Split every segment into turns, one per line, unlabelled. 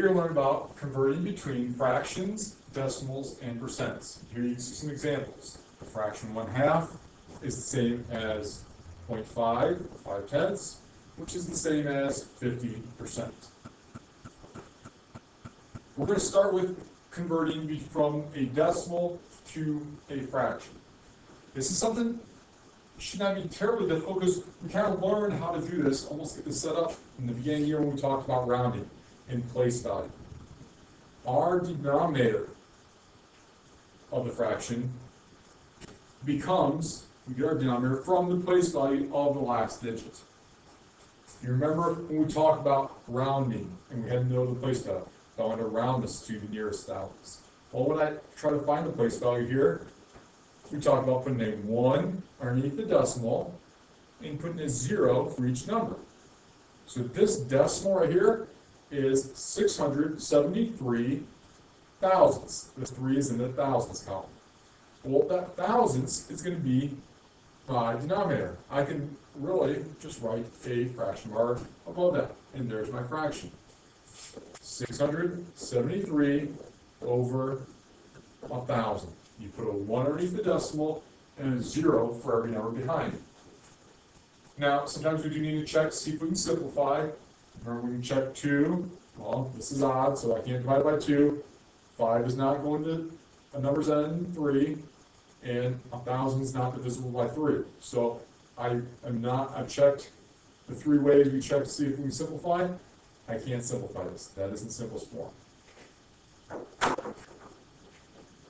you're going to learn about converting between fractions, decimals, and percents. Here you can see some examples. A fraction 1/2 is the same as 0.5, 5/10, which is the same as 50%. We're going to start with converting from a decimal to a fraction. This is something should not be terribly difficult because we kind of learned how to do this, almost get this set up in the beginning here when we talked about rounding and place value. Our denominator of the fraction becomes, we get our denominator from the place value of the last digit. You remember when we talked about rounding and we had to know the place value. I wanted to round this to the nearest thousands. Well, when I try to find the place value here, we talk about putting a 1 underneath the decimal and putting a 0 for each number. So this decimal right here is 673 thousandths. The 3 is in the thousands column. Well, that thousandths is going to be my denominator. I can really just write a fraction bar above that, and there's my fraction. 673 over 1,000. You put a 1 underneath the decimal and a 0 for every number behind it. Now, sometimes we do need to check to see if we can simplify. Remember, we can check 2. Well, this is odd, so I can't divide by 2. 5 is not going to a number's end in 3, and 1,000 is not divisible by 3. So I've checked the 3 ways we check to see if we can simplify. I can't simplify this. That is in simplest form.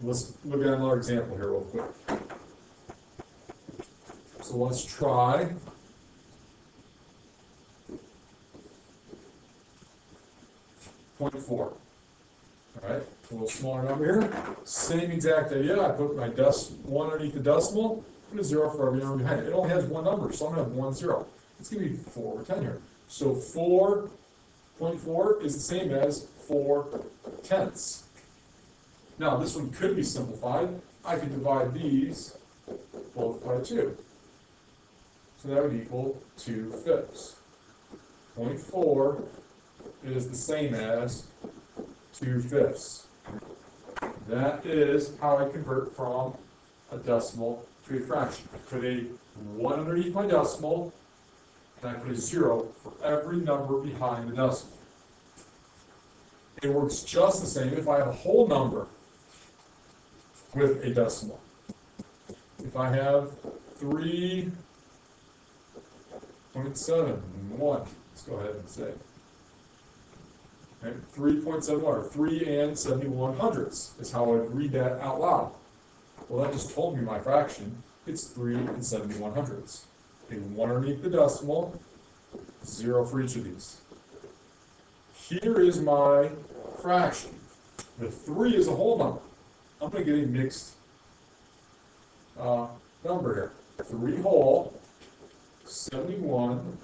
Let's look at another example here real quick. So let's try 0.4. All right, a little smaller number here. Same exact idea. I put my 1 underneath the decimal, put a 0 for every number behind it. It only has one number, so I'm going to have 1 0. It's going to be 4 over 10 here. So 4.4 is the same as 4/10. Now, this one could be simplified. I could divide these both by 2. So that would equal 2/5. 0.4 is the same as 2/5. That is how I convert from a decimal to a fraction. I put a 1 underneath my decimal, and I put a 0 for every number behind the decimal. It works just the same if I have a whole number with a decimal. If I have 3.71, let's go ahead and say, okay, 3.71, or 3 71 hundredths is how I would read that out loud. Well, that just told me my fraction. It's 3 71 hundredths. A 1 underneath the decimal, 0 for each of these. Here is my fraction. The 3 is a whole number. I'm going to get a mixed number here. 3 whole, 71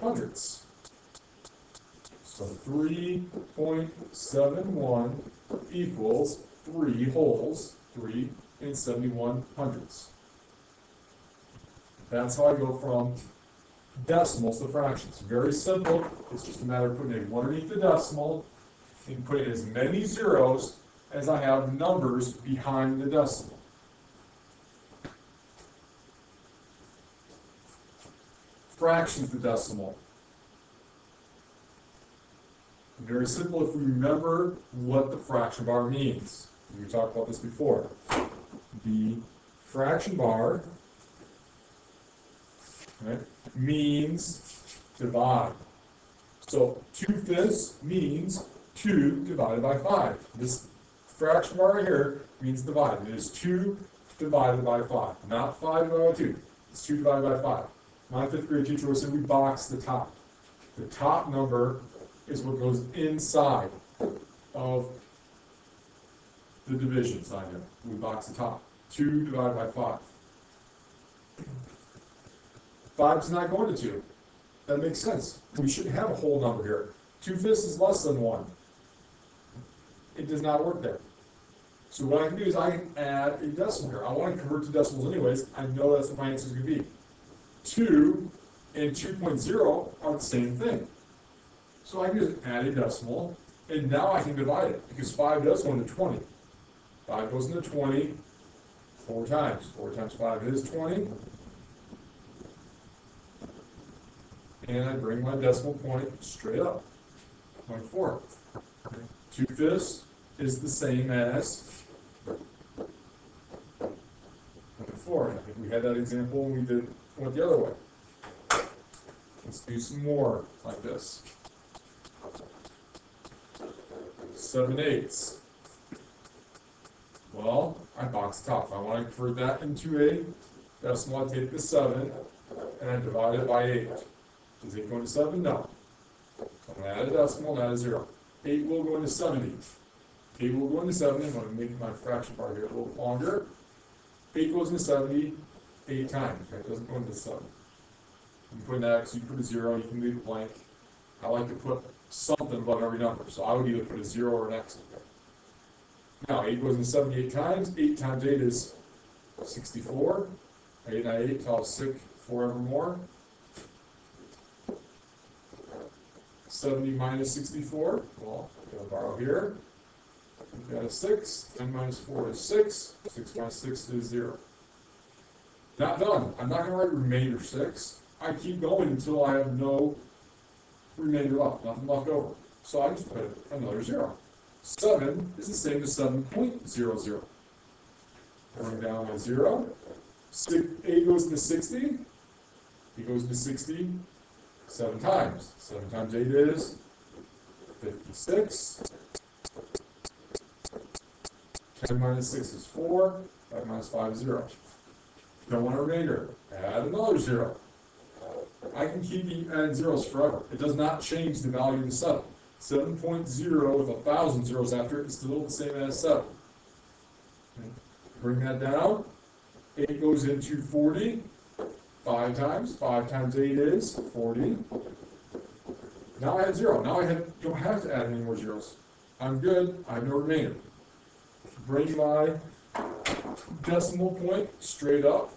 hundredths. So 3.71 equals 3 wholes, 3 71 hundredths. That's how I go from decimals to fractions. Very simple. It's just a matter of putting a 1 underneath the decimal and putting as many zeros as I have numbers behind the decimal. Fractions the decimal. Very simple if we remember what the fraction bar means. We talked about this before. The fraction bar, right, means divide. So 2/5 means 2 divided by 5. This fraction bar right here means divide. It is 2 divided by 5, not 5 divided by 2. It's 2 divided by 5. My 5th grade teacher would say we box the top. The top number is what goes inside of the division sign here. We box the top. 2 divided by 5. 5 is not going to 2. That makes sense. We shouldn't have a whole number here. 2/5 is less than 1. It does not work there. So what I can do is I can add a decimal here. I want to convert to decimals anyways. I know that's what my answer is going to be. 2 and 2.0 are the same thing. So I can just add a decimal, and now I can divide it, because 5 does go into 20. 5 goes into 20 4 times. 4 times 5 is 20. And I bring my decimal point straight up. 0.4. 2/5 is the same as 0.4. I think we had that example when we went the other way. Let's do some more like this. 7/8. Well, I box top. I want to convert that into a decimal. I take the 7 and I divide it by 8. Is 8 going to 7? No. So I'm going to add a decimal and add a 0. 8 will go into 70. 8 will go into 70. I'm going to make my fraction part here a little longer. 8 goes into 70 8 times. Okay? It doesn't go into 7. You can put an X, you can put a 0, you can leave it blank. I like to put something above every number, so I would either put a 0 or an X in there. Now, 8 goes into 78 times. 8 times 8 is 64. 8 and 8 till sick forevermore. 70 minus 64. Well, I'm going to borrow here. We've got a 6. 10 minus 4 is 6. 6 minus 6 is 0. Not done. I'm not going to write remainder 6. I keep going until I have no remainder left, nothing left over. So I just put another 0. 7 is the same as 7.00. Bring down my 0. 8 goes into 60. 8 goes into 60 7 times. 7 times 8 is 56. 10 minus 6 is 4. 5 minus 5 is 0. Don't want a remainder. Add another 0. I can keep adding zeros forever. It does not change the value of the 7. 7.0 with 1,000 zeros after it is still the same as 7. Okay. Bring that down. 8 goes into 40. 5 times. 5 times 8 is 40. Now I have 0. Now I don't have to add any more zeros. I'm good. I have no remainder. Bring my decimal point straight up.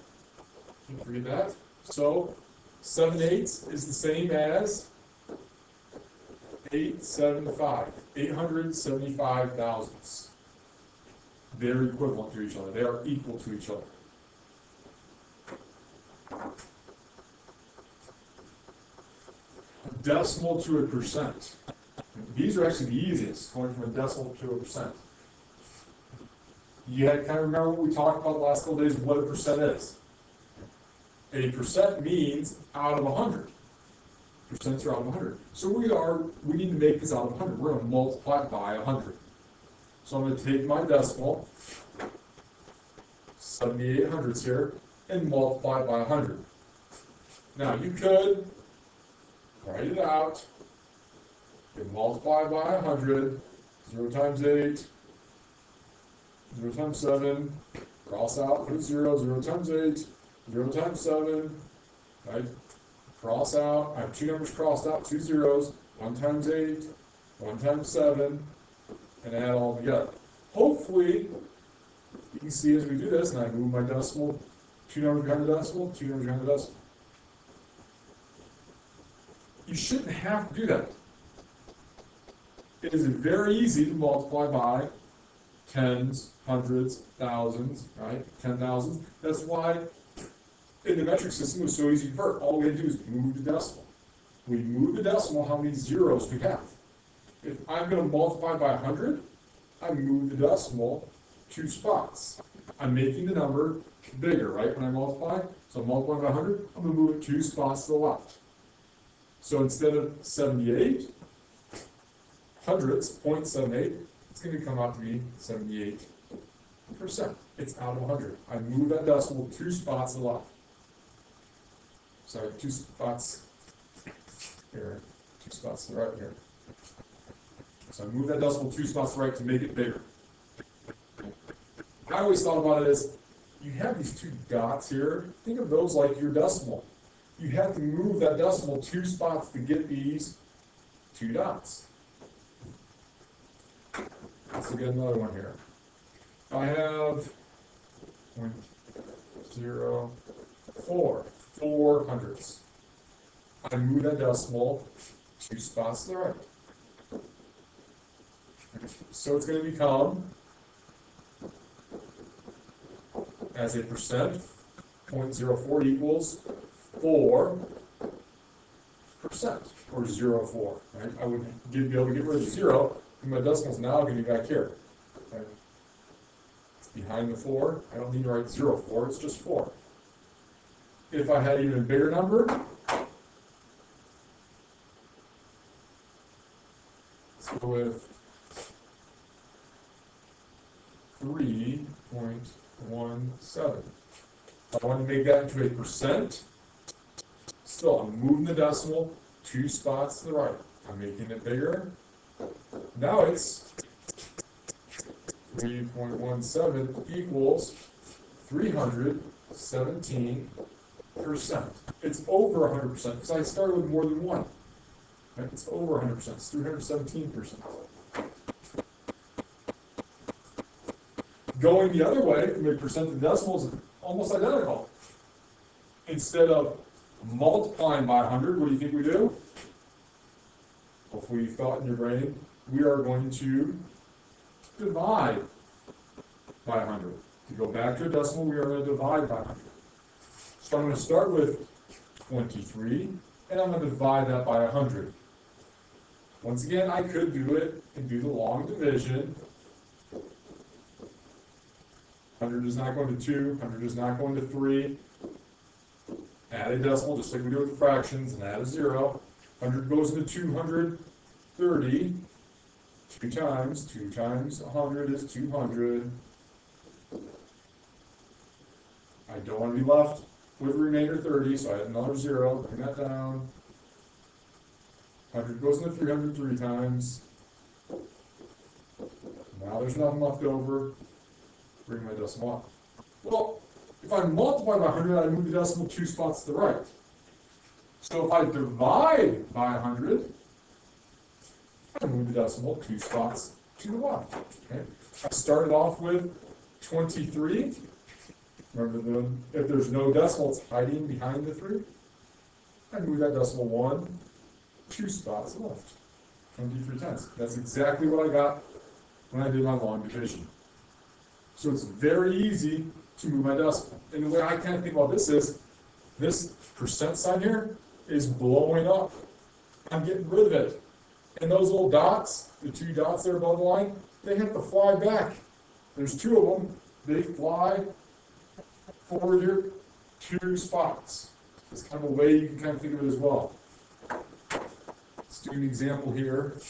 Don't forget that. So 7/8 is the same as 875. 875 thousandths. They're equivalent to each other. They are equal to each other. A decimal to a percent. These are actually the easiest, going from a decimal to a percent. You kind of remember what we talked about the last couple days, what a percent is. A percent means out of 100. Percents are out of 100. So we need to make this out of 100. We're going to multiply by 100. So I'm going to take my decimal, 78 hundredths here, and multiply by 100. Now you could write it out. You can multiply by 100. 0 times 8. 0 times 7. Cross out, put a 0. 0 times 8. 0 times 7, right? Cross out. I have 2 numbers crossed out, 2 zeros. 1 times 8, 1 times 7, and add all together. Hopefully, you can see as we do this, and I move my decimal, 2 numbers behind the decimal, 2 numbers behind the decimal. You shouldn't have to do that. It is very easy to multiply by tens, hundreds, thousands, right? 10,000. That's why in the metric system, it was so easy to convert. All we had to do is move the decimal. We move the decimal, how many zeros we have. If I'm going to multiply by 100, I move the decimal 2 spots. I'm making the number bigger, right, when I multiply. So I'm multiplying by 100, I'm going to move it 2 spots to the left. So instead of 78 hundredths, 0.78, it's going to come out to be 78%. It's out of 100. I move that decimal 2 spots to the left. Sorry, 2 spots here, 2 spots to the right here. So I move that decimal 2 spots to the right to make it bigger. I always thought about it as, you have these 2 dots here. Think of those like your decimal. You have to move that decimal 2 spots to get these 2 dots. Let's get another one here. I have 0.04 hundredths. I move that decimal 2 spots to the right. So it's going to become, as a percent, 0.04 equals 4%, or 0.4. Right? I would be able to get rid of 0, and my decimal's now going to be back here. Okay? It's behind the 4. I don't need to write 0.4, it's just 4. If I had even a bigger number, let's go with 3.17. If I want to make that into a percent, still I'm moving the decimal 2 spots to the right. I'm making it bigger. Now it's 3.17 equals 317%. It's over 100% because I started with more than 1. Right? It's over 100%. It's 317%. Going the other way, from a percent to decimal is almost identical. Instead of multiplying by 100, what do you think we do? Hopefully you thought in your brain, we are going to divide by 100. To go back to a decimal, we are going to divide by 100. So I'm going to start with 23, and I'm going to divide that by 100. Once again, I could do it and do the long division. 100 is not going to 2, 100 is not going to 3. Add a decimal, just like we do with fractions, and add a 0. 100 goes into 230. 2 times 100 is 200. I don't want to be left with the remainder 30, so I add another 0, bring that down. 100 goes into 300 3 times. Now there's nothing left over. Bring my decimal up. Well, if I multiply by 100, I move the decimal 2 spots to the right. So if I divide by 100, I move the decimal 2 spots to the left. Okay? I started off with 23. Remember, if there's no decimal, it's hiding behind the 3. I move that decimal 1, 2 spots left. 23/10. That's exactly what I got when I did my long division. So it's very easy to move my decimal. And the way I kind of think about this is, this percent sign here is blowing up. I'm getting rid of it. And those little dots, the 2 dots there above the line, they have to fly back. There's 2 of them. They fly forward here 2 spots. It's kind of a way you can kind of think of it as well. Let's do an example here.